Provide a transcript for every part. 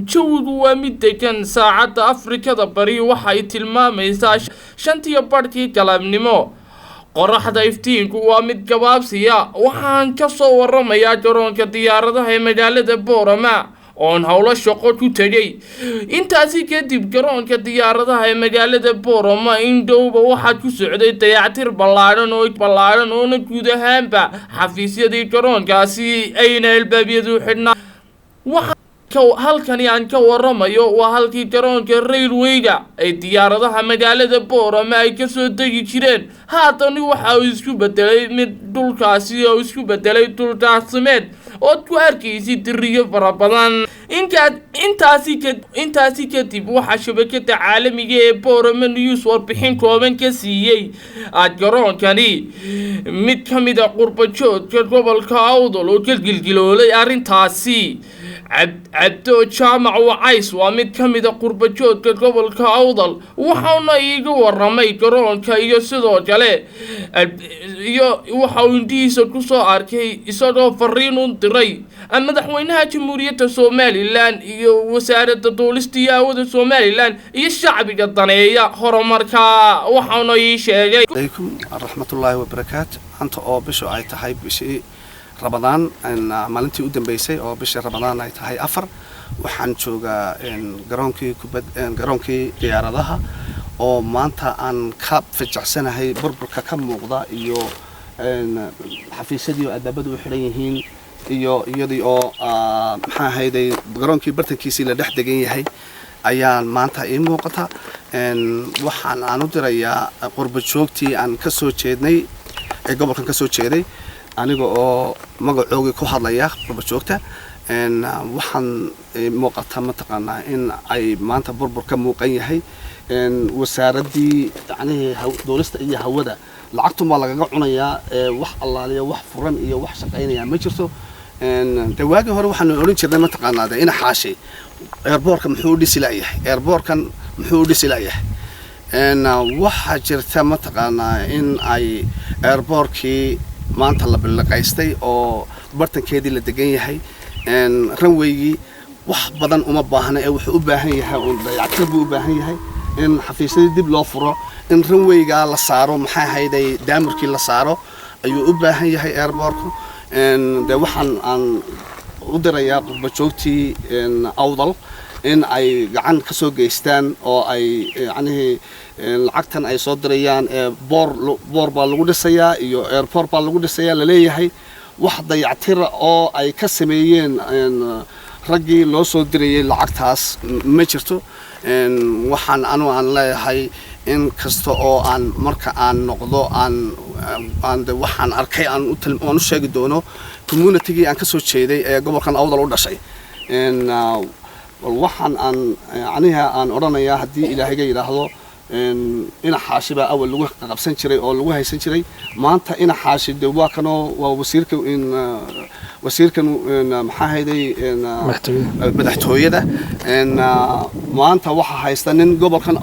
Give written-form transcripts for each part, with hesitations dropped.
jawigu waa mid degan saacadda Afrikada Bari waxay tilmaamaysaa 5:00 galabnimo qoraxda iftiinku waa mid gabaabsiya waxaan ka soo waramayaa garoonka diyaaradaha ee magaalada Boorama oon hawlo shaqo ku tagay intaasi kadib garoonka diyaaradaha ee magaalada Boorama indhowba waxaa ku socday dayactir ballaaran oo guud ahaanba xafiisyadii garoonkaasi ayna albaabiyadu xidhnaa halkani aan ka waramayo waa halkii garoonka railwayga ay diyaaradaha magaalada Boorama ay ka soo degi jireen haatan waxa uu isku bedelay mid dhulkaasi oo isku bedelay dhul daaqsimeed oo ku arkaysi diriyo fara badan intaasi kadib waxa shabakada caalamiga ee Boorama News warbixin kooban ka siiyay garoonkani mid kamid ah qurbajoodka gobolka Awdal oo gilgiloolay arintaasi Abdo Jaamac Wacays waa mid kamid ah qurbajoodka gobolka Awdal waxaana iiga waramay garoonka iyo sidoo kale waxa uu indiisa ku soo arkay isagoo fariin u diray madaxweynaha Jamhuuriyadda Soomaaliland iyo wasaaradda duulista iyo hawada Soomaaliland iyo shacbiga daneeya horumarka waxaana ii sheegay alaykum raxmatullaahi wa barakaatuh anta oo bisho ay tahay bishii Ramadan maalintii u dambeysay oo bishii Ramadan ay tahay 4 waxaan joogaa garoonkii diyaaradaha oo maanta aan ka fijacsanahay burburka ka muuqda iyo xafiisyadii adabadu u xiran yihiin iyo iyadii oo maxaa hayday garoonkii bartankiisii la dhex degan yahay ayaan maanta ii muuqata waxaan u dirayaa qurbajoogtii aan ka soo jeednay ee gobolkan ka soo jeeday aniga oo magacooga ku hadlaya qurbajoogta waxaan muuqata mataqaanaa in ay maanta burbur ka muuqan yahay wasaaradii duulista iyo hawada lacagtu ma lagaga cunayaa wax allaaliya wax furan iyo wax shaqaynaya ma jirto dawaagi hore waxaan oran jirnay mataqaanaa in xaashay airportka muxuu dhisi layahay waxa jirta mataqaanaa in ay airportkii maanta la bilaqaystay oo bartankeedii la degan yahay runwaygii wax badan uma baahna ee wuxuu u baahan yahay oo dayactir buu u baahan yahay in xafiisyadii dib loo furo in runwayga la saaro maxay hayday daamirkii la saaro ayuu u baahan yahay airportku de waxaan aan u dirayaa qurbajoogtii Awdal in ay gacan ka soo geystaan oo ay lacagtan ay soo dirayaan boor baa lagu dhisayaa iyo airport baa lagu dhisayaa la leeyahay wax dayactir oo ay ka sameeyeen raggii loo soo dirayay lacagtaas ma jirto waxaan aan leeyahay in kasta oo aan marka aan noqdo aan waxaan arkay aan u sheegi doono community-gii aan ka soo jeeday ee gobolkan Awdal u dhashay waxaan aan oranayaa haddii Ilaahayga yiraahdo ina xaashiba awal lagu qabsan jiray oo lagu haysan jiray maanta ina xaashide waa kanoo waa wasiirkan maxaa hayday madaxtooyada maanta waxa haysta nin gobolkan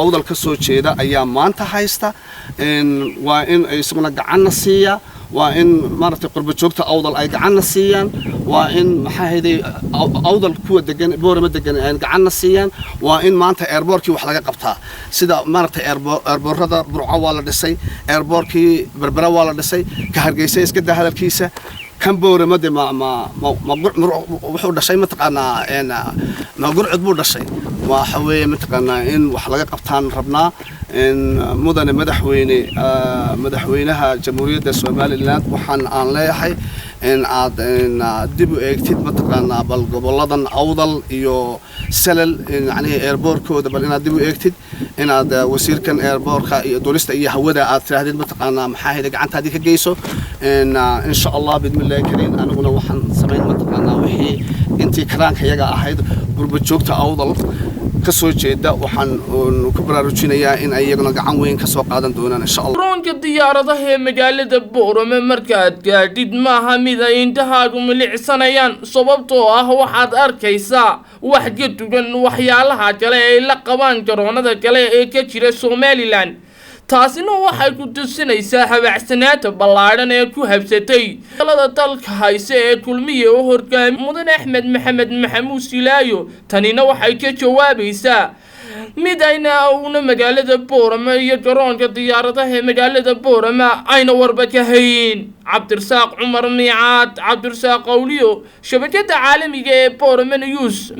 Awdal ka soo jeeda ayaa maanta haysta waa in ay isaguna gacanna siiya waa in maaragtay qurbajoogta Awdal ay gacanna siiyaan waa in maxaa hayday Awdal kuwa degan Boorama degan ay gacanna siiyaan waa in maanta airportkii wax laga qabtaa sida maaragtay airportada Burco waa la dhisay airportkii Berbera waa la dhisay ka Hargeysa iska daa hadalkiisa kan Boorama de wuxuu dhashay mataqaanaa ma gurcud buu dhashay waxa weeye mataqaanaa in wax laga qabtaan rabnaa mudane madaxweynaha Jamhuuriyadda Soomaaliland waxaan aan leeyahay in aad dib u eegtid mataqaanaa bal goboladan Awdal iyo Salal airportkooda bal inaad dib u eegtid inaad wasiirkan airportka iyo duulista iyo hawada aad tirahdid mataqaanaa maxaa hayday gacantaadii ka geyso insha Allah bidmillaahi kariim anaguna waxaan sameyn mataqaanaa wixii intii karaanka iyaga ahayd qurbajoogta Awdal ka soo jeeda waxaan ku baraarujinayaa in ay iyaguna gacan weyn ka soo qaadan doonaan insha Allah garoonka diyaaradaha ee magaalada Boorama markaad gaadhid maaha mid ay indhahaagu milicsanayaan sababtoo ah waxaad arkaysaa wax ka duwan waxyaalaha kale ee la qabaan garoonada kale ee ka jira Somaliland taasina waxay ku tusinaysaa habacsanaanta ballaadhan ee ku habsatay talada dalka hayse ee kulmiye oo horgaamiye Mudane Axmed Maxamed Maxamuud Silaayo. Tanina waxay ka jawaabaysaa mid ayna una magaalada Boorama iyo garoonka diyaaradaha magaalada Boorama ayna warba ka hayn. Cabdirasaaq Cumar Miicaad, Cabdirasaaq Qawliyo, shabakada caalamiga ee Boorama News.